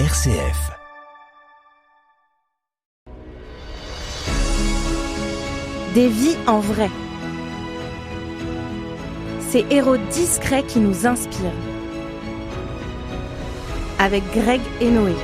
RCF. Des vies en vrai. Ces héros discrets qui nous inspirent. Avec Greg et Noé.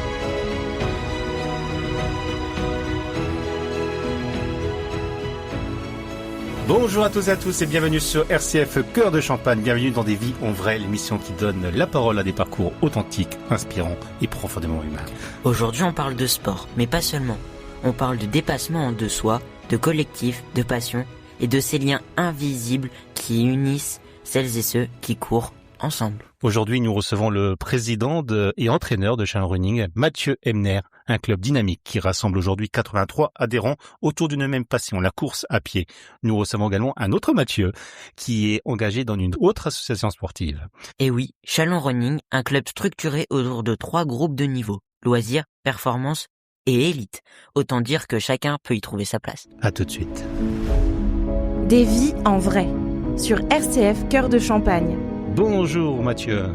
Bonjour à tous et à tous et bienvenue sur RCF Cœur de Champagne. Bienvenue dans Des vies en vrai, l'émission qui donne la parole à des parcours authentiques, inspirants et profondément humains. Aujourd'hui, on parle de sport, mais pas seulement. On parle de dépassement de soi, de collectif, de passion et de ces liens invisibles qui unissent celles et ceux qui courent ensemble. Aujourd'hui, nous recevons le président et entraîneur de Chalon Running, Mathieu Emner, un club dynamique qui rassemble aujourd'hui 83 adhérents autour d'une même passion, la course à pied. Nous recevons également un autre Mathieu qui est engagé dans une autre association sportive. Et oui, Chalon Running, un club structuré autour de 3 groupes de niveau, loisirs, performance et élite. Autant dire que chacun peut y trouver sa place. À tout de suite. Des vies en vrai, sur RCF Cœur de Champagne. Bonjour Mathieu.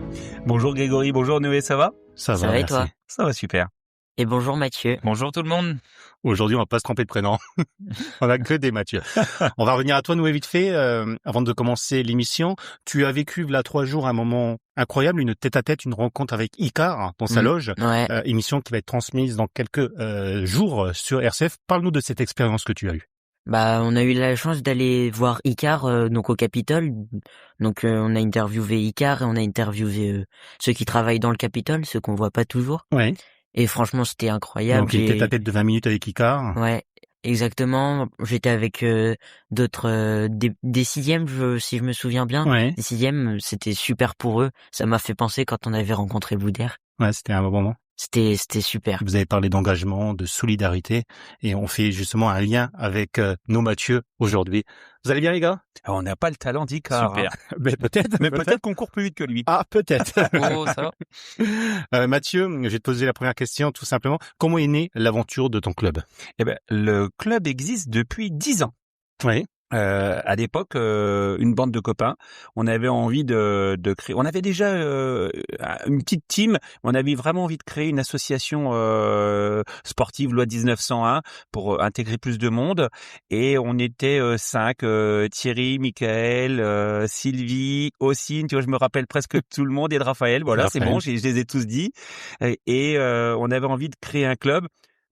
Bonjour Grégory, bonjour Noé, ça va ? Ça Ça va, va et merci. toi ? Ça va super. Et bonjour Mathieu. Bonjour tout le monde. Aujourd'hui, on va pas se tromper de prénom. On a que des Mathieu. On va revenir à toi, Noé, vite fait. Avant de commencer l'émission, tu as vécu, là, 3 jours, un moment incroyable, une tête-à-tête, une rencontre avec Icar dans sa loge. Ouais. Émission qui va être transmise dans quelques jours sur RCF. Parle-nous de cette expérience que tu as eue. On a eu la chance d'aller voir Icar donc au Capitole. Donc on a interviewé Icar et on a interviewé ceux qui travaillent dans le Capitole, ceux qu'on voit pas toujours. Ouais. Et franchement, c'était incroyable. Donc, une tête-à-tête de 20 minutes avec Icar. Ouais, exactement. J'étais avec d'autres des sixièmes, si je me souviens bien. Ouais. Les sixièmes, c'était super pour eux. Ça m'a fait penser quand on avait rencontré Boudère. Ouais, c'était un bon moment. C'était super. Vous avez parlé d'engagement, de solidarité, et on fait justement un lien avec nos Mathieu aujourd'hui. Vous allez bien, les gars? Alors, on n'a pas le talent d'Icar. Super. Mais peut-être. Mais peut-être qu'on court plus vite que lui. Ah, peut-être. Oh, ça va. Mathieu, je vais te poser la première question, tout simplement. Comment est née l'aventure de ton club? Eh ben, le club existe depuis 10 ans. Oui. À l'époque, une bande de copains, on avait envie de créer. On avait déjà une petite team. On avait vraiment envie de créer une association sportive loi 1901 pour intégrer plus de monde. Et on était 5 Thierry, Michael, Sylvie, Ossine. Tu vois, je me rappelle presque tout le monde et de Raphaël. Voilà, Raphaël. c'est bon, je les ai tous dit. Et on avait envie de créer un club.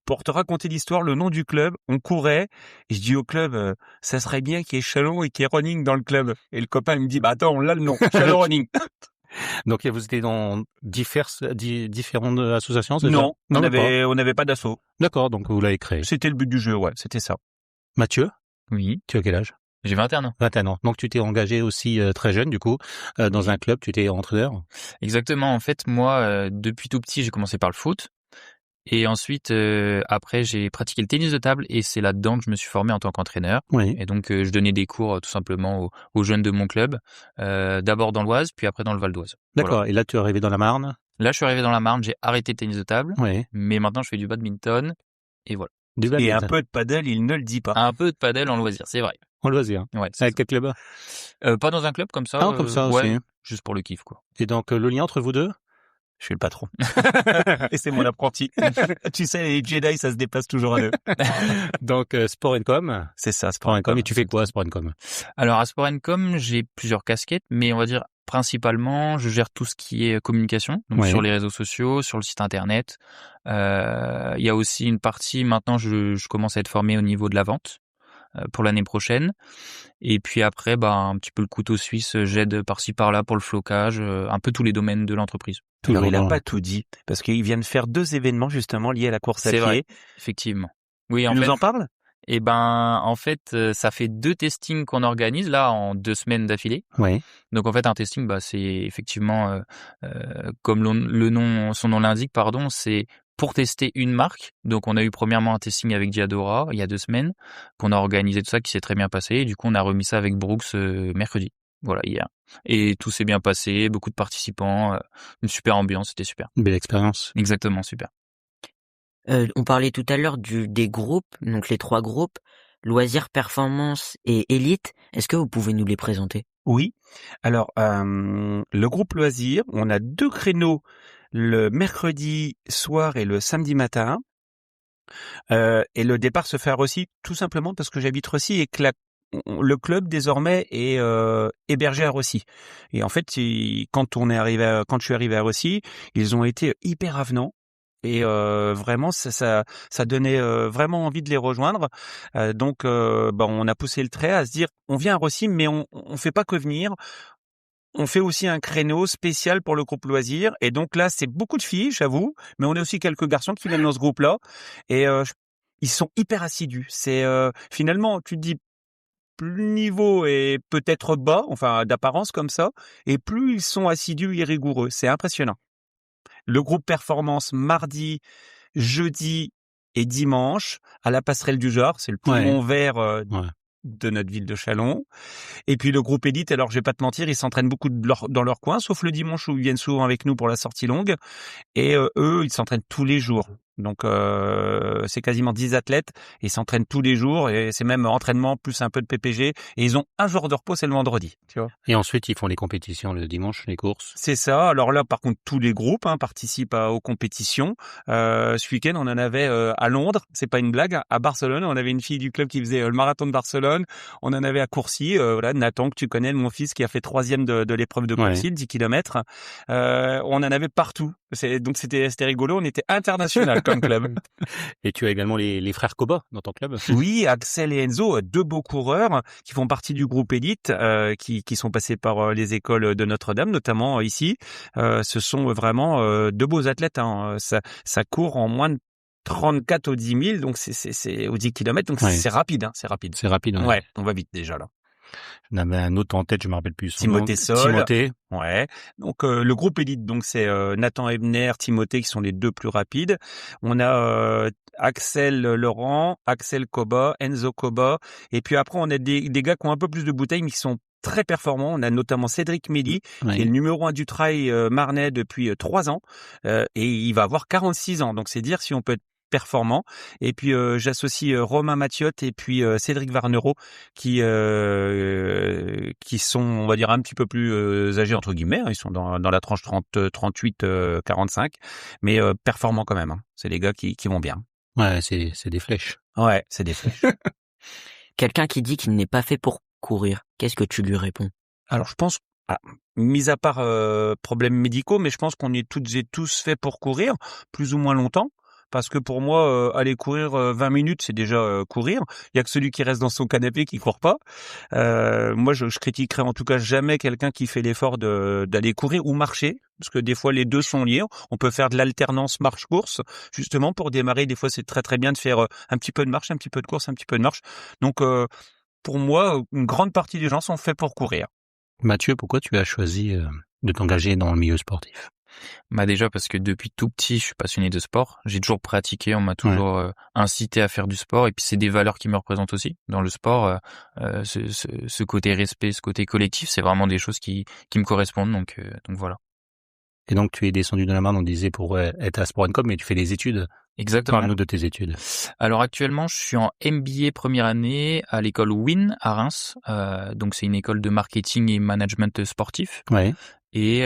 Pour te raconter l'histoire, le nom du club, on courait, et je dis au club, ça serait bien qu'il y ait Chalon et qu'il y ait Running dans le club. Et le copain il me dit, attends, on a le nom, Chalon Running. Donc, vous étiez dans différentes associations, c'est ça? Non, on d'accord. n'avait pas d'assaut. D'accord, donc vous l'avez créé. C'était le but du jeu, ouais, c'était ça. Mathieu, Oui, tu as quel âge? j'ai 21 ans. 21 ans. Donc, tu t'es engagé aussi très jeune, du coup, dans un club, tu étais entraîneur. Exactement. En fait, moi, depuis tout petit, j'ai commencé par le foot. Et ensuite, après, j'ai pratiqué le tennis de table et c'est là-dedans que je me suis formé en tant qu'entraîneur. Oui. Et donc, je donnais des cours tout simplement aux jeunes de mon club, d'abord dans l'Oise, puis après dans le Val d'Oise. D'accord. Voilà. Et là, tu es arrivé dans la Marne. Là, je suis arrivé dans la Marne, j'ai arrêté le tennis de table, Oui. mais maintenant, je fais du badminton et voilà. Du Et un badminton. peu de padel, il ne le dit pas. Un peu de padel en loisir, c'est vrai. En loisir. Ouais, c'est Avec quel club? ça. Pas dans un club comme ça. Ah, comme ça ouais, aussi. juste pour le kiff, quoi. Et donc, le lien entre vous deux? Je suis le patron. Et c'est mon apprenti. Tu sais, les Jedi, ça se déplace toujours à deux. Donc, Sport & Com. C'est ça, Sport & Com. Et tu fais quoi, Sport & Com? Alors à Sport & Com, j'ai plusieurs casquettes, mais on va dire principalement, je gère tout ce qui est communication, donc Ouais. sur les réseaux sociaux, sur le site internet. Il y a aussi une partie, maintenant je commence à être formé au niveau de la vente pour l'année prochaine. Et puis après, un petit peu le couteau suisse, j'aide par-ci par-là pour le flocage, un peu tous les domaines de l'entreprise. Alors, il Toujours a dans- pas tout dit, parce qu'il vient de faire 2 événements, justement, liés à la course à C'est pied. vrai, effectivement. Oui, Tu en nous fait, en parles? en fait, ça fait 2 testings qu'on organise là en 2 semaines d'affilée. Oui. Donc en fait un testing, c'est effectivement comme son nom l'indique, c'est pour tester une marque. Donc on a eu premièrement un testing avec Diadora il y a 2 semaines qu'on a organisé tout ça, qui s'est très bien passé. Et du coup on a remis ça avec Brooks mercredi. Voilà, hier. Et tout s'est bien passé, beaucoup de participants, une super ambiance, c'était super. Une belle expérience. Exactement, super. On parlait tout à l'heure des groupes, donc les 3 groupes, loisirs, performance et élite. Est-ce que vous pouvez nous les présenter? Oui. Alors, le groupe loisir, on a 2 créneaux le mercredi soir et le samedi matin. Et le départ se fait à Roissy tout simplement parce que j'habite Roissy et que le club désormais est hébergé à Roissy. Et en fait, quand je suis arrivé à Roissy, ils ont été hyper avenants. Et vraiment, ça donnait vraiment envie de les rejoindre. Donc, on a poussé le trait à se dire, on vient à Roissy, mais on fait pas que venir. On fait aussi un créneau spécial pour le groupe loisir. Et donc là, c'est beaucoup de filles, j'avoue, mais on a aussi quelques garçons qui viennent dans ce groupe-là. Et ils sont hyper assidus. C'est finalement, tu te dis, plus le niveau est peut-être bas, enfin d'apparence comme ça, et plus ils sont assidus et rigoureux. C'est impressionnant. Le groupe performance mardi, jeudi et dimanche à la Passerelle du Jard, c'est le poumon vert de notre ville de Châlons. Et puis le groupe élite, alors je vais pas te mentir, ils s'entraînent beaucoup dans leur coin, sauf le dimanche où ils viennent souvent avec nous pour la sortie longue. Et eux, ils s'entraînent tous les jours. Donc c'est quasiment 10 athlètes, ils s'entraînent tous les jours et c'est même entraînement plus un peu de PPG et ils ont un jour de repos, c'est le vendredi, tu vois. Et ensuite, ils font les compétitions le dimanche, les courses. C'est ça. Alors là, par contre, tous les groupes participent aux compétitions. Ce week-end, on en avait à Londres, c'est pas une blague. À Barcelone, on avait une fille du club qui faisait le marathon de Barcelone. On en avait à Courcy, Nathan que tu connais, mon fils qui a fait 3e de l'épreuve de Courcy, 10 km. On en avait partout. Donc c'était rigolo. On était international comme club. Et tu as également les frères Koba dans ton club. Oui, Axel et Enzo, 2 beaux coureurs qui font partie du groupe élite, qui sont passés par les écoles de Notre-Dame, notamment ici. Ce sont vraiment 2 beaux athlètes. Ça court en moins de 34 au 10 000, donc c'est au 10 km, donc c'est rapide. C'est rapide. C'est rapide. Ouais, on va vite déjà là. On avait un autre en tête, je me rappelle plus. Timothée Sol. Timothée. Ouais. Donc le groupe élite, donc c'est Nathan Ebner, Timothée qui sont les 2 plus rapides. On a Axel Laurent, Axel Koba, Enzo Koba, et puis après on a des gars qui ont un peu plus de bouteilles mais qui sont très performants. On a notamment Cédric Méli, qui est le numéro 1 du trail marnais depuis 3 ans, et il va avoir 46 ans. Donc c'est dire si on peut être performant. Et puis j'associe Romain Mathiotte et puis Cédric Varnereau qui sont, on va dire, un petit peu plus âgés entre guillemets. Ils sont dans la tranche 38 45, mais performants quand même. C'est les gars qui vont bien. Ouais, c'est des flèches. Ouais, c'est des flèches. Quelqu'un qui dit qu'il n'est pas fait pour courir, qu'est-ce que tu lui réponds? Alors je pense, mis à part problèmes médicaux, mais je pense qu'on est toutes et tous faits pour courir, plus ou moins longtemps. Parce que pour moi, aller courir 20 minutes, c'est déjà courir. Il y a que celui qui reste dans son canapé qui court pas. Moi, je critiquerai en tout cas jamais quelqu'un qui fait l'effort d'aller courir ou marcher, parce que des fois les deux sont liés. On peut faire de l'alternance marche-course, justement pour démarrer. Des fois, c'est très très bien de faire un petit peu de marche, un petit peu de course, un petit peu de marche. Donc, pour moi, une grande partie des gens sont faits pour courir. Mathieu, pourquoi tu as choisi de t'engager dans le milieu sportif? Déjà parce que depuis tout petit, je suis passionné de sport. J'ai toujours pratiqué, on m'a toujours incité à faire du sport. Et puis c'est des valeurs qui me représentent aussi dans le sport. Ce côté respect, ce côté collectif, c'est vraiment des choses qui me correspondent. Donc voilà. Et donc tu es descendu de la Marne, on disait, pour être à Sport & Com, mais tu fais des études. Exactement. Parle-nous de tes études. Alors actuellement, je suis en MBA première année à l'école WIN à Reims. Donc c'est une école de marketing et management sportif. Ouais. Et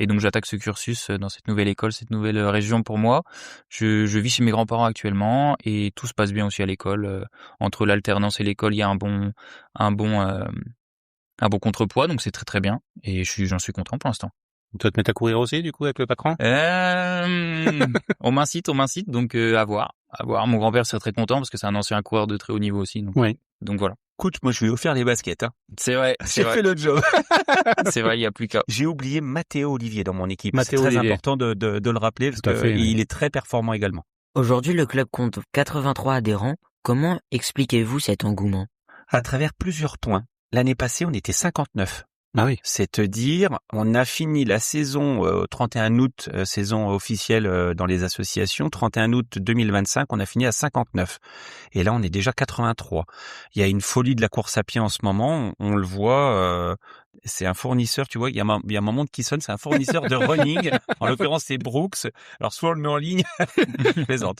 donc j'attaque ce cursus dans cette nouvelle école, cette nouvelle région pour moi. Je vis chez mes grands-parents actuellement et tout se passe bien aussi à l'école. Entre l'alternance et l'école, il y a un bon contrepoids, donc c'est très très bien. Et j'en suis content pour l'instant. Tu vas te mettre à courir aussi, du coup, avec le patron? On m'incite, donc à voir. Mon grand-père serait très content parce que c'est un ancien coureur de très haut niveau aussi. Donc voilà. Écoute, moi je lui ai offert les baskets. C'est vrai. J'ai fait le job. C'est vrai, il y a plus qu'à. J'ai oublié Mathéo Olivier dans mon équipe. Mathéo c'est très Olivier. important de le rappeler parce qu'il est très performant également. Aujourd'hui, le club compte 83 adhérents. Comment expliquez-vous cet engouement? À travers plusieurs points. L'année passée, on était 59. Ah oui. C'est te dire, on a fini la saison 31 août, saison officielle dans les associations, 31 août 2025, on a fini à 59. Et là, on est déjà 83. Il y a une folie de la course à pied en ce moment, on le voit, c'est un fournisseur, tu vois, il y a un moment qui sonne, c'est un fournisseur de running, en l'occurrence c'est Brooks, alors soit on le met en ligne, je plaisante.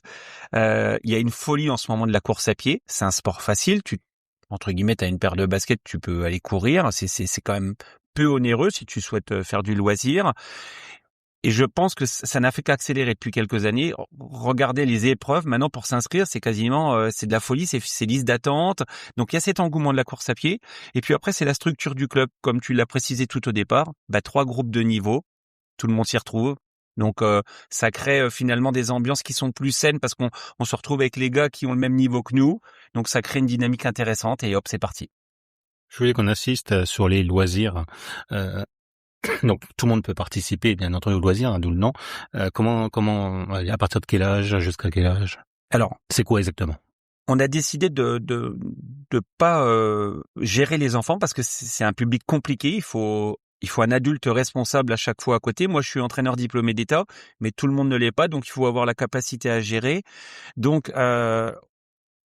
Il y a une folie en ce moment de la course à pied, c'est un sport facile, entre guillemets, t'as une paire de baskets, tu peux aller courir. C'est quand même peu onéreux si tu souhaites faire du loisir. Et je pense que ça n'a fait qu'accélérer depuis quelques années. Regardez les épreuves maintenant pour s'inscrire, c'est quasiment c'est de la folie, c'est liste d'attente. Donc il y a cet engouement de la course à pied. Et puis après c'est la structure du club, comme tu l'as précisé tout au départ. 3 groupes de niveau, tout le monde s'y retrouve. Donc ça crée finalement des ambiances qui sont plus saines parce qu'on se retrouve avec les gars qui ont le même niveau que nous. Donc ça crée une dynamique intéressante et hop, c'est parti. Je voulais qu'on insiste sur les loisirs. Donc tout le monde peut participer, bien entendu, aux loisirs, hein, d'où le nom. Comment, à partir de quel âge, jusqu'à quel âge? Alors, c'est quoi exactement? On a décidé de pas gérer les enfants parce que c'est un public compliqué. Il faut un adulte responsable à chaque fois à côté. Moi, je suis entraîneur diplômé d'État, mais tout le monde ne l'est pas, donc il faut avoir la capacité à gérer. Donc,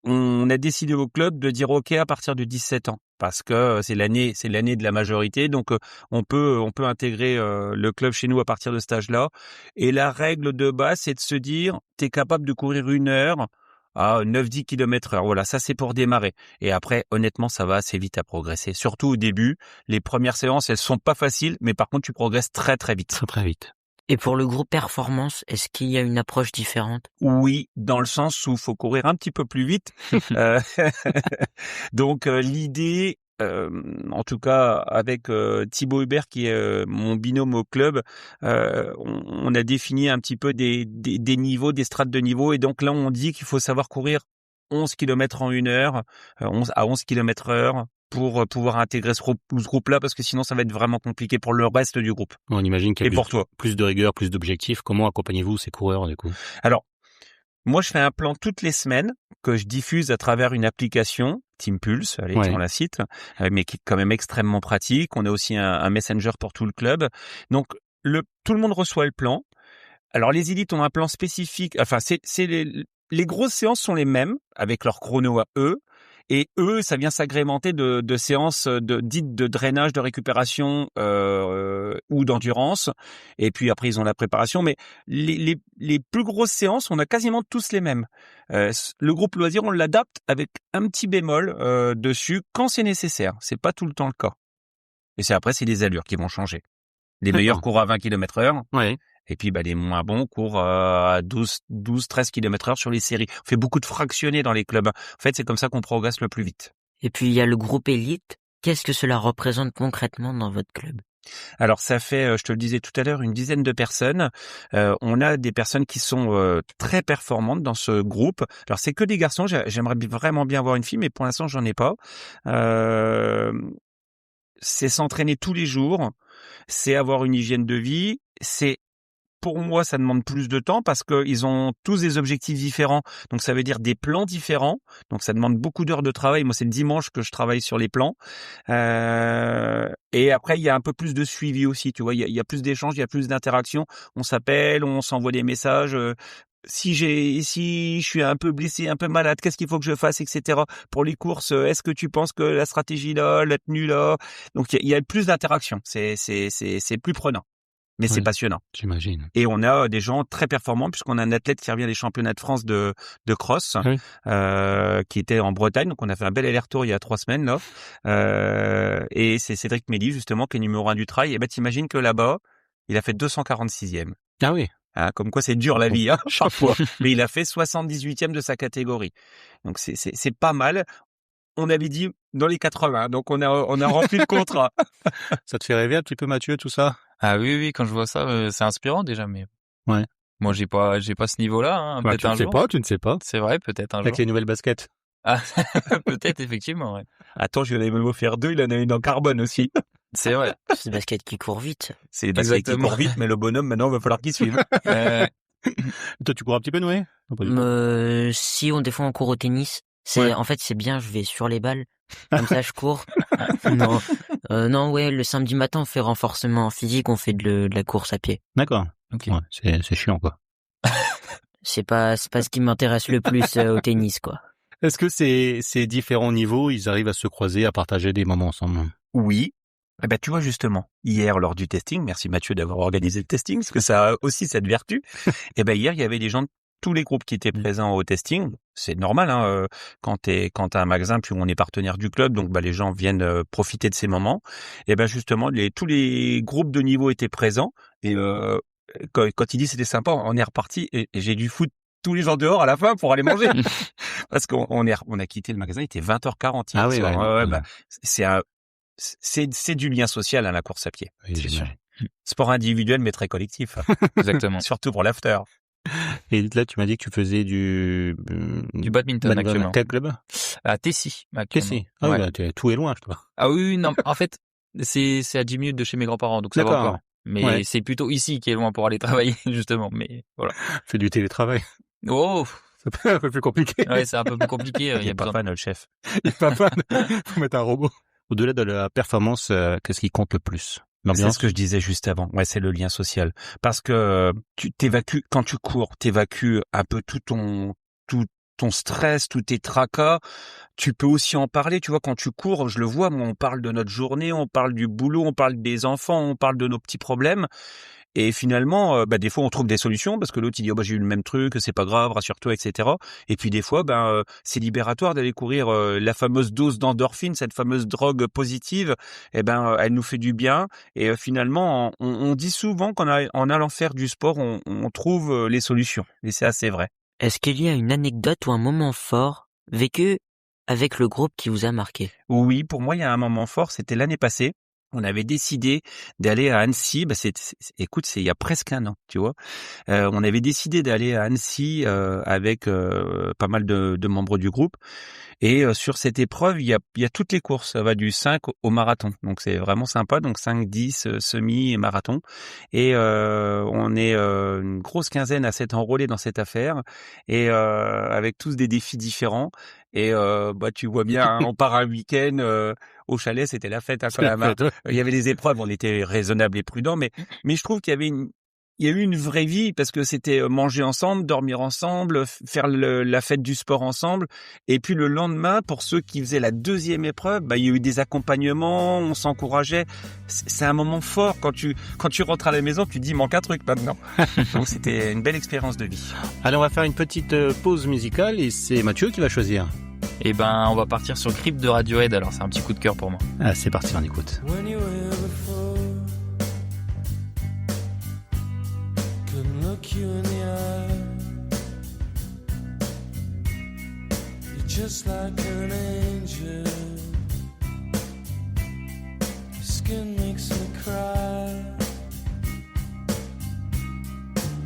on a décidé au club de dire OK à partir de 17 ans parce que c'est l'année de la majorité, donc on peut intégrer le club chez nous à partir de cet âge-là. Et la règle de base, c'est de se dire t'es capable de courir 1 heure à 9-10 km/h. Voilà, ça c'est pour démarrer. Et après, honnêtement, ça va assez vite à progresser. Surtout au début, les premières séances, elles sont pas faciles, mais par contre, tu progresses très très vite. Très très vite. Et pour le groupe performance, est-ce qu'il y a une approche différente? Oui, dans le sens où il faut courir un petit peu plus vite. Donc l'idée, en tout cas avec Thibaut Hubert qui est mon binôme au club, on a défini un petit peu des niveaux, des strates de niveau. Et donc là, on dit qu'il faut savoir courir 11 km en 1 heure, 11 à 11 km/h. Pour pouvoir intégrer ce groupe-là, parce que sinon ça va être vraiment compliqué pour le reste du groupe. On imagine qu'il y a pour toi. Plus de rigueur, plus d'objectifs. Comment accompagnez-vous ces coureurs du coup? Alors, moi je fais un plan toutes les semaines que je diffuse à travers une application, Team Pulse, allez, on la cite, mais qui est quand même extrêmement pratique. On a aussi un messenger pour tout le club. Donc tout le monde reçoit le plan. Alors les élites ont un plan spécifique, enfin les grosses séances sont les mêmes, avec leur chrono à eux. Et eux, ça vient s'agrémenter de séances dites de drainage, de récupération ou d'endurance. Et puis après, ils ont la préparation. Mais les plus grosses séances, on a quasiment tous les mêmes. Le groupe loisir, on l'adapte avec un petit bémol dessus quand c'est nécessaire. C'est pas tout le temps le cas. Et c'est les allures qui vont changer. Les meilleurs courent à 20 km/h. Ouais. Et puis les moins bons courent à 12-13 km/h sur les séries. On fait beaucoup de fractionnés dans les clubs. En fait, c'est comme ça qu'on progresse le plus vite. Et puis il y a le groupe élite. Qu'est-ce que cela représente concrètement dans votre club? Alors ça fait, je te le disais tout à l'heure, une dizaine de personnes. On a des personnes qui sont très performantes dans ce groupe. Alors c'est que des garçons. J'aimerais vraiment bien avoir une fille, mais pour l'instant j'en ai pas. C'est s'entraîner tous les jours. C'est avoir une hygiène de vie. Pour moi, ça demande plus de temps parce qu'ils ont tous des objectifs différents. Donc, ça veut dire des plans différents. Donc, ça demande beaucoup d'heures de travail. Moi, c'est le dimanche que je travaille sur les plans. Et après, il y a un peu plus de suivi aussi. Tu vois, il y a plus d'échanges, il y a plus d'interactions. On s'appelle, on s'envoie des messages. Si je suis un peu blessé, un peu malade, qu'est-ce qu'il faut que je fasse, etc. Pour les courses, est-ce que tu penses que la stratégie là, la tenue là? Donc, il y a plus d'interactions. C'est plus prenant. Mais c'est passionnant. J'imagine. Et on a des gens très performants puisqu'on a un athlète qui revient des championnats de France de cross, qui était en Bretagne. Donc on a fait un bel aller-retour il y a 3 semaines là. Et c'est Cédric Méli justement qui est numéro 1 du trail. Et t'imagines que là-bas, il a fait 246e. Ah oui. Comme quoi c'est dur la vie, chaque fois. Mais il a fait 78e de sa catégorie. Donc c'est pas mal. On avait dit dans les 80, donc on a rempli le contrat. Ça te fait rêver un petit peu, Mathieu, tout ça? Ah oui, quand je vois ça, c'est inspirant déjà, mais ouais. Moi j'ai pas ce niveau-là. Hein. Peut-être un jour. Tu ne sais pas. C'est vrai, peut-être un jour. Avec les nouvelles baskets. Ah, peut-être effectivement. Ouais. Attends, je vais même offrir 2. Il en a une en carbone aussi. C'est vrai. C'est des baskets qui courent vite. C'est des baskets qui courent vite, mais le bonhomme maintenant, il va falloir qu'il suive. Toi, tu cours un petit peu, Noé? Si des fois on court au tennis. En fait, c'est bien, je vais sur les balles. Comme ça, je cours. Non, le samedi matin, on fait renforcement physique, on fait de la course à pied. D'accord. Okay. Ouais, c'est chiant, quoi. C'est pas ce qui m'intéresse le plus au tennis, quoi. Est-ce que ces différents niveaux, ils arrivent à se croiser, à partager des moments ensemble? Oui. Tu vois, justement, hier, lors du testing, merci Mathieu d'avoir organisé le testing, parce que ça a aussi cette vertu. Hier, il y avait des gens de tous les groupes qui étaient présents au testing. C'est normal, quand t'as un magasin, puis on est partenaire du club, donc les gens viennent profiter de ces moments. Justement, tous les groupes de niveau étaient présents, et quand il dit c'était sympa, on est reparti et j'ai dû foutre tous les gens dehors à la fin pour aller manger. Parce on a quitté le magasin, il était 20h40 hier soir. Ouais, bah, c'est du lien social à la course à pied. Oui, C'est sûr. j'imagine. Sport individuel mais très collectif. Exactement. Surtout pour l'after. Et là, tu m'as dit que tu faisais du badminton actuellement. Quel club? À Tessy, actuellement. Tessy. Ah Ouais. oui, bah, tout est loin, je crois. Ah oui, non, en fait, c'est à 10 minutes de chez mes grands-parents, donc ça va D'accord. encore. Mais Ouais. c'est plutôt ici qui est loin pour aller travailler, justement. Mais voilà. Fais du télétravail. Oh, C'est un peu plus compliqué. ouais, c'est un peu plus compliqué. Il est pas fan, le chef. Il est pas fan. Faut mettre un robot. Au-delà de la performance, qu'est-ce qui compte le plus? C'est L'ambiance? ce que je disais juste avant. Ouais, c'est le lien social. Parce que tu t'évacues, quand tu cours, t'évacues un peu tout ton stress, tous tes tracas. Tu peux aussi en parler, tu vois, quand tu cours, je le vois, moi, on parle de notre journée, on parle du boulot, on parle des enfants, on parle de nos petits problèmes. Et finalement, des fois, on trouve des solutions parce que l'autre, il dit, oh, bah, j'ai eu le même truc, c'est pas grave, rassure-toi, etc. Et puis, des fois, c'est libératoire d'aller courir la fameuse dose d'endorphine, cette fameuse drogue positive. Elle nous fait du bien. Et finalement, on dit souvent qu'en allant faire du sport, on trouve les solutions. Et c'est assez vrai. Est-ce qu'il y a une anecdote ou un moment fort vécu avec le groupe qui vous a marqué? Oui, pour moi, il y a un moment fort, c'était l'année passée. On avait décidé d'aller à Annecy. Écoute, c'est il y a presque un an, tu vois. On avait décidé d'aller à Annecy avec pas mal de membres du groupe. Et sur cette épreuve, il y a toutes les courses. Ça va du 5 au marathon. Donc c'est vraiment sympa. Donc 5, 10, semi et marathon. Et on est une grosse quinzaine à s'être enrôlés dans cette affaire. Et avec tous des défis différents. Et tu vois bien, hein, on part un week-end au chalet, c'était la fête, hein, quand même. Il y avait des épreuves, on était raisonnable et prudent, mais je trouve qu'il y avait il y a eu une vraie vie parce que c'était manger ensemble, dormir ensemble, faire la fête du sport ensemble. Et puis le lendemain, pour ceux qui faisaient la deuxième épreuve, il y a eu des accompagnements, on s'encourageait. C'est un moment fort quand tu rentres à la maison, tu te dis, il manque un truc maintenant. Donc c'était une belle expérience de vie. Allez, on va faire une petite pause musicale et c'est Mathieu qui va choisir. Et on va partir sur Creep de Radiohead, alors c'est un petit coup de cœur pour moi. Ah, c'est parti, on écoute. When you were before, couldn't look you in the eye. You're just like an angel. Your skin makes me cry.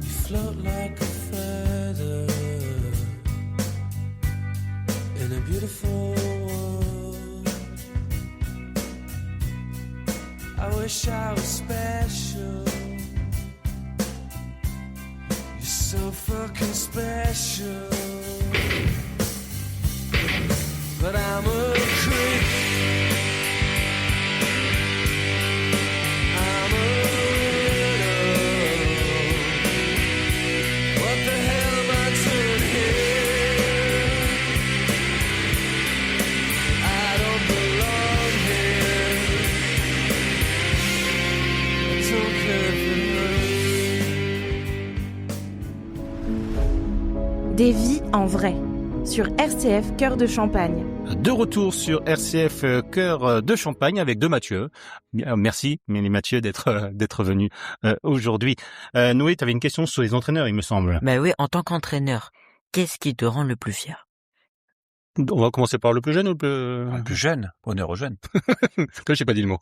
You float like a feather in a beautiful world. I wish I was special. You're so fucking special. But I'm a creep. I'm a widow. What the hell am I doing here? I don't belong here. I don't care if it hurts. Des vies en vrai sur RCF Cœur de Champagne. De retour sur RCF Cœur de Champagne avec deux Mathieu. Merci, les Mathieu, d'être venu aujourd'hui. Noé, tu avais une question sur les entraîneurs, il me semble. Oui, en tant qu'entraîneur, qu'est-ce qui te rend le plus fier? On va commencer par le plus jeune ou le Le plus jeune, honneur aux jeunes. Toi, j'ai pas dit le mot.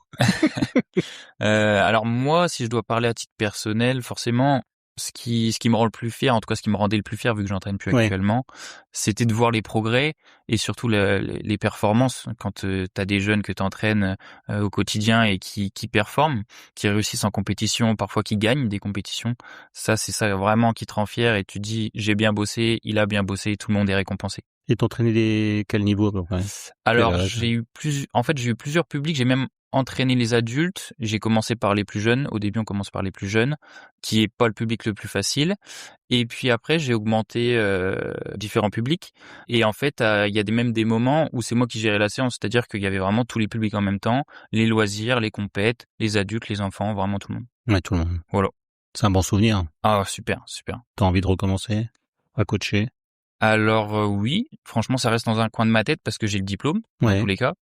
Alors moi, si je dois parler à titre personnel, forcément, ce qui me rend le plus fier, en tout cas ce qui me rendait le plus fier vu que j'entraîne plus actuellement, c'était de voir les progrès et surtout les performances quand t'as des jeunes que t'entraînes au quotidien et qui performent, qui réussissent en compétition, parfois qui gagnent des compétitions. Ça, c'est ça vraiment qui te rend fier et tu dis j'ai bien bossé, il a bien bossé, tout le monde est récompensé. Et t'entraînais quel niveau à peu près? Alors j'ai eu plusieurs publics, j'ai même entraîné les adultes. J'ai commencé par les plus jeunes. Au début, on commence par les plus jeunes, qui est pas le public le plus facile. Et puis après, j'ai augmenté différents publics. Et en fait, il y a même des moments où c'est moi qui gérais la séance, c'est-à-dire qu'il y avait vraiment tous les publics en même temps, les loisirs, les compètes, les adultes, les enfants, vraiment tout le monde. Ouais, tout le monde. Voilà. C'est un bon souvenir. Ah super, super. T'as envie de recommencer à coacher? Alors oui, franchement, ça reste dans un coin de ma tête parce que j'ai le diplôme, dans tous les cas.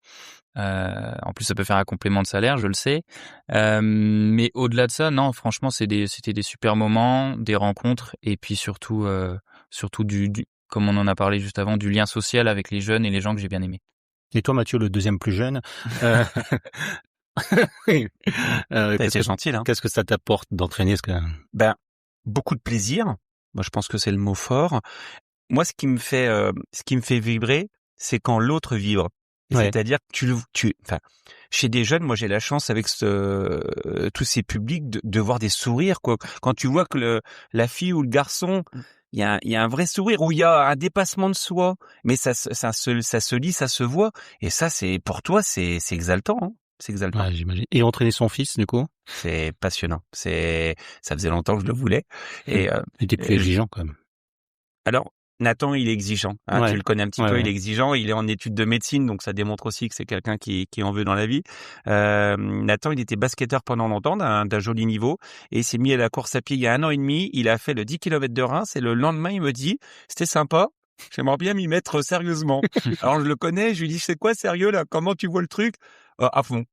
En plus, ça peut faire un complément de salaire, je le sais. Mais au-delà de ça, non, franchement, c'était des super moments, des rencontres, et puis surtout du, comme on en a parlé juste avant, du lien social avec les jeunes et les gens que j'ai bien aimés. Et toi, Mathieu, le deuxième plus jeune, C'est gentil, hein. qu'est-ce que ça t'apporte d'entraîner Ben, beaucoup de plaisir. Moi, je pense que c'est le mot fort. Moi, ce qui me fait vibrer, c'est quand l'autre vibre. Ouais. C'est-à-dire que enfin, chez des jeunes, moi, j'ai la chance avec tous ces publics de voir des sourires, quoi. Quand tu vois que la fille ou le garçon, il y a un vrai sourire où il y a un dépassement de soi, mais ça se lit, ça se voit. Et ça, pour toi, c'est exaltant, hein. C'est exaltant. Ouais, j'imagine. Et entraîner son fils, du coup? C'est passionnant. Ça faisait longtemps que je le voulais. Et, Il était plus exigeant, quand même. alors, Nathan, il est exigeant. Hein, Ouais. tu le connais un petit Ouais, peu, ouais. il est exigeant. Il est en études de médecine, donc ça démontre aussi que c'est quelqu'un qui en veut dans la vie. Nathan, il était basketteur pendant longtemps, d'un joli niveau, et il s'est mis à la course à pied il y a 1 an et demi. Il a fait le 10 km de Reims, et le lendemain, il me dit, c'était sympa. J'aimerais bien m'y mettre sérieusement. Alors, je le connais, je lui dis, c'est quoi sérieux là? Comment tu vois le truc? À fond.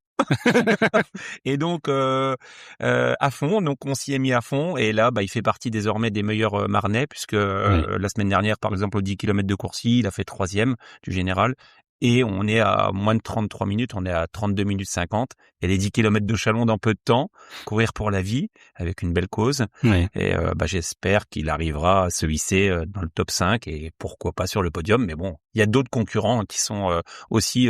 Et donc à fond, donc on s'y est mis à fond, et là il fait partie désormais des meilleurs Marnais, puisque la semaine dernière, par exemple, au 10 km de Courcy, il a fait 3e du général, et on est à moins de 33 minutes, on est à 32 minutes 50, et les 10 km de Chalon dans peu de temps, courir pour la vie avec une belle cause. Ouais. Et j'espère qu'il arrivera à se hisser dans le top 5, et pourquoi pas sur le podium. Mais bon, il y a d'autres concurrents qui sont aussi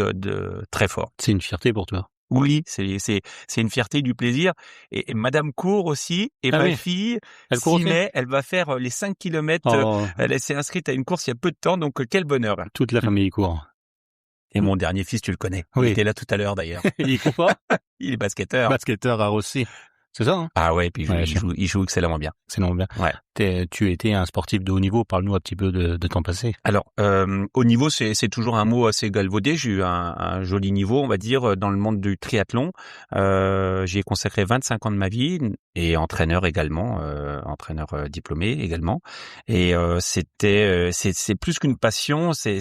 très forts. C'est une fierté pour toi. Oui, c'est une fierté, du plaisir. Et Madame court aussi, et Ah ma oui. fille Elle court s'y aussi? met, elle va faire les 5 kilomètres. Oh, Elle s'est inscrite à une course il y a peu de temps, donc quel bonheur. toute la famille court. Et mon dernier fils, tu le connais. Oui. Il était là tout à l'heure d'ailleurs. Il court pas? Il est basketteur. Basketteur à Rossi. C'est ça, hein? Ah ouais, puis Ouais, il joue excellemment bien. C'est non bien. Ouais. Tu étais un sportif de haut niveau. Parle-nous un petit peu de ton passé. Alors, au niveau, c'est toujours un mot assez galvaudé. J'ai eu un joli niveau, on va dire, dans le monde du triathlon. J'y ai consacré 25 ans de ma vie, et entraîneur également, diplômé également. Et c'est plus qu'une passion, c'est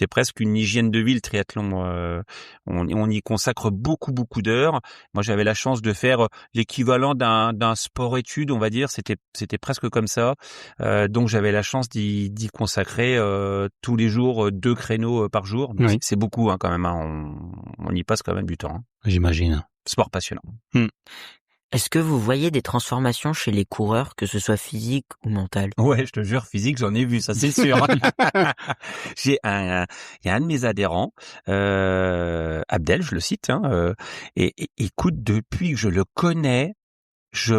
presque une hygiène de vie, le triathlon. On y consacre beaucoup d'heures. Moi, j'avais la chance de faire l'équivalent d'un sport-études, on va dire. C'était presque comme ça. Donc j'avais la chance d'y consacrer tous les jours 2 créneaux par jour. Donc Oui. c'est beaucoup, hein, quand même. Hein. On y passe quand même du temps. Hein. J'imagine. Sport passionnant. Est-ce que vous voyez des transformations chez les coureurs, que ce soit physique ou mentale? Ouais, je te jure, physique, j'en ai vu, ça c'est sûr. Il y a un de mes adhérents, Abdel, je le cite, hein, et écoute, depuis que je le connais, je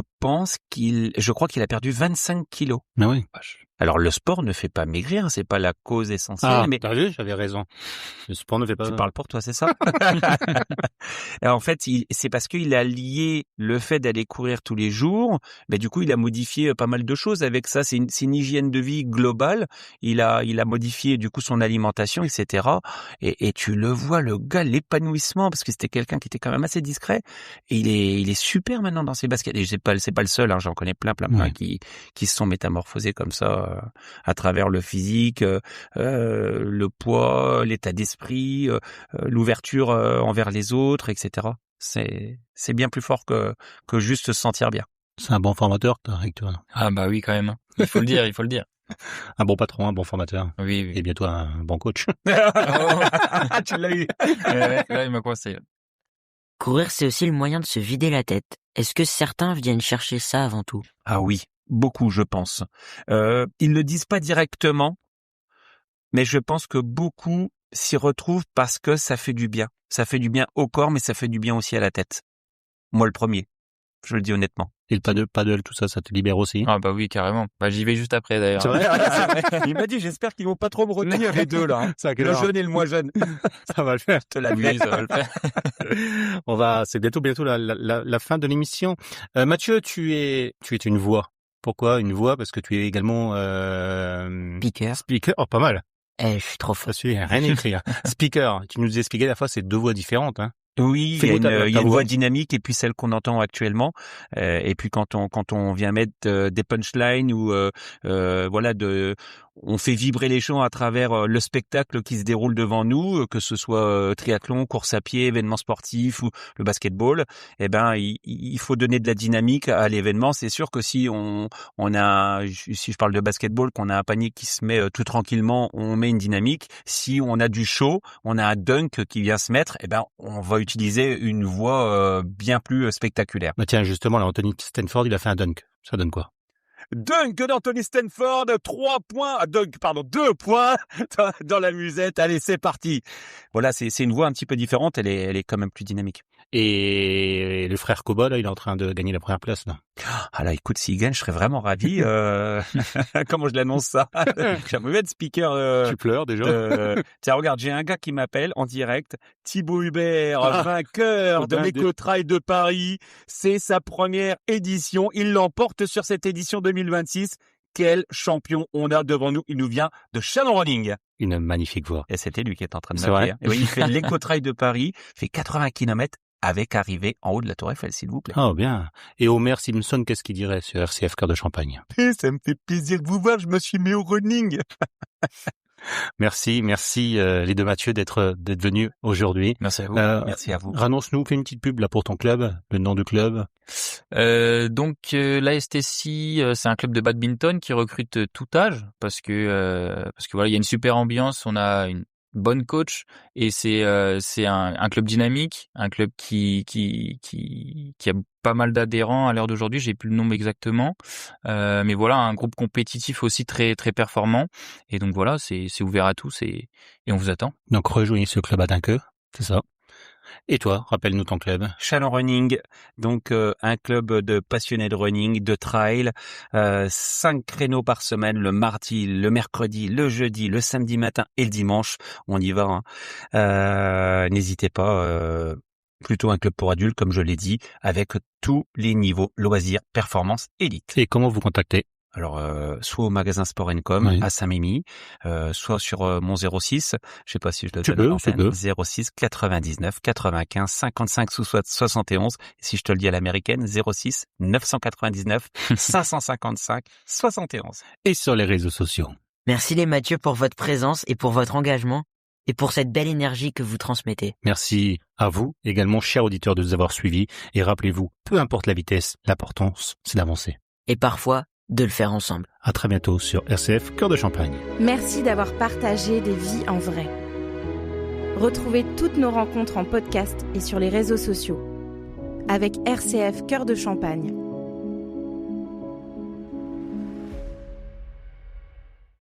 crois qu'il a perdu 25 kilos. Mais oui. Alors le sport ne fait pas maigrir, c'est pas la cause essentielle, mais t'as vu, j'avais raison. Le sport ne fait pas. tu parles pour toi, c'est ça? Et en fait, c'est parce qu'il a lié le fait d'aller courir tous les jours, mais du coup, il a modifié pas mal de choses avec ça. C'est une hygiène de vie globale. Il a modifié du coup son alimentation, etc. Et tu le vois, le gars, l'épanouissement, parce que c'était quelqu'un qui était quand même assez discret. Et il est super maintenant dans ses baskets. Et c'est pas le seul, hein, j'en connais plein Ouais. qui se sont métamorphosés comme ça à travers le physique, le poids, l'état d'esprit, l'ouverture envers les autres, etc. C'est bien plus fort que juste se sentir bien. C'est un bon formateur, t'as avec toi. Ah bah oui, quand même. Il faut le dire, il faut le dire. Un bon patron, un bon formateur. Oui, Et oui. bientôt un bon coach. Tu l'as eu. Là, il m'a coincé. Courir, c'est aussi le moyen de se vider la tête. Est-ce que certains viennent chercher ça avant tout? Ah oui, beaucoup, je pense. Ils le disent pas directement, mais je pense que beaucoup s'y retrouvent parce que ça fait du bien. Ça fait du bien au corps, mais ça fait du bien aussi à la tête. Moi, le premier. Je le dis honnêtement. Et le paddle, tout ça, ça te libère aussi. Ah bah oui, carrément. Bah j'y vais juste après d'ailleurs. C'est vrai? Il m'a dit, j'espère qu'ils vont pas trop me retenir les deux, là. Hein. Ça, Le jeune et le moins jeune. ça va le faire. Je te l'avais Oui, dit. ça va le faire. C'est bientôt la fin de l'émission. Mathieu, tu es une voix. Pourquoi une voix? Parce que tu es également Speaker. speaker. Oh, pas mal. Je suis trop fort. Je suis rien écrit. Hein. Speaker. Tu nous expliquais la fois, c'est 2 voix différentes. Hein. Oui, C'est il y a beau ta une voix. voix dynamique et puis celle qu'on entend actuellement. Et puis quand on vient mettre des punchlines ou voilà on fait vibrer les gens à travers le spectacle qui se déroule devant nous, que ce soit triathlon, course à pied, événement sportif ou le basketball. Eh ben, il faut donner de la dynamique à l'événement. C'est sûr que si si je parle de basketball, qu'on a un panier qui se met tout tranquillement, on met une dynamique. Si on a du show, on a un dunk qui vient se mettre, eh ben, on va utiliser une voix bien plus spectaculaire. Bah tiens, justement, là, Anthony Stanford, il a fait un dunk. Ça donne quoi? Dunk d'Anthony Stanford, 2 points dans la musette. Allez, c'est parti. Voilà, c'est une voix un petit peu différente, elle est quand même plus dynamique. Et le frère Koba, là, il est en train de gagner la première place, là. Ah là, écoute, s'il gagne, je serais vraiment ravi. Comment je l'annonce ça? J'ai un mauvais speaker. Tu pleures déjà? Tiens, regarde, j'ai un gars qui m'appelle en direct. Thibaut Hubert, vainqueur de l'Eco-Trail de Paris. C'est sa première édition. Il l'emporte sur cette édition 2026. Quel champion on a devant nous. Il nous vient de Channel Running. Une magnifique voix. Et c'était lui qui est en train de C'est m'appeler. vrai. Et oui, il fait l'Eco-Trail de Paris, fait 80 km avec arrivée en haut de la Tour Eiffel, s'il vous plaît. Oh, bien. Et Homer Simpson, qu'est-ce qu'il dirait sur RCF Cœur de Champagne? Ça me fait plaisir de vous voir, je me suis mis au running. Merci, les deux Mathieu d'être venus aujourd'hui. Merci à vous. Merci à vous. Annonce-nous, fais une petite pub là pour ton club, le nom du club. Donc l'ASTC, c'est un club de badminton qui recrute tout âge parce que voilà, il y a une super ambiance, on a une bonne coach et c'est un club dynamique, un club qui a pas mal d'adhérents à l'heure d'aujourd'hui, j'ai plus le nombre exactement, mais voilà, un groupe compétitif aussi très très performant et donc voilà, c'est ouvert à tous et on vous attend. Donc rejoignez ce club à Dunkerque, c'est ça. Et toi, rappelle-nous ton club. Channel Running, donc un club de passionnés de running, de trail, 5 créneaux par semaine, le mardi, le mercredi, le jeudi, le samedi matin et le dimanche. On y va. N'hésitez pas. Plutôt un club pour adultes, comme je l'ai dit, avec tous les niveaux loisirs, performance, élite. Et comment vous contactez? Alors, soit au magasin Sport & Com Oui. à Saint-Mémy, soit sur mon 06, je sais pas si je le Tu donne à peux. l'antenne, 06 99 95 55 71. Si je te le dis à l'américaine, 06 999 555 71. Et sur les réseaux sociaux. Merci les Mathieu pour votre présence et pour votre engagement et pour cette belle énergie que vous transmettez. Merci à vous, également, chers auditeurs, de nous avoir suivis. Et rappelez-vous, peu importe la vitesse, l'importance, c'est d'avancer. Et parfois, de le faire ensemble. À très bientôt sur RCF Cœur de Champagne. Merci d'avoir partagé des vies en vrai. Retrouvez toutes nos rencontres en podcast et sur les réseaux sociaux. Avec RCF Cœur de Champagne,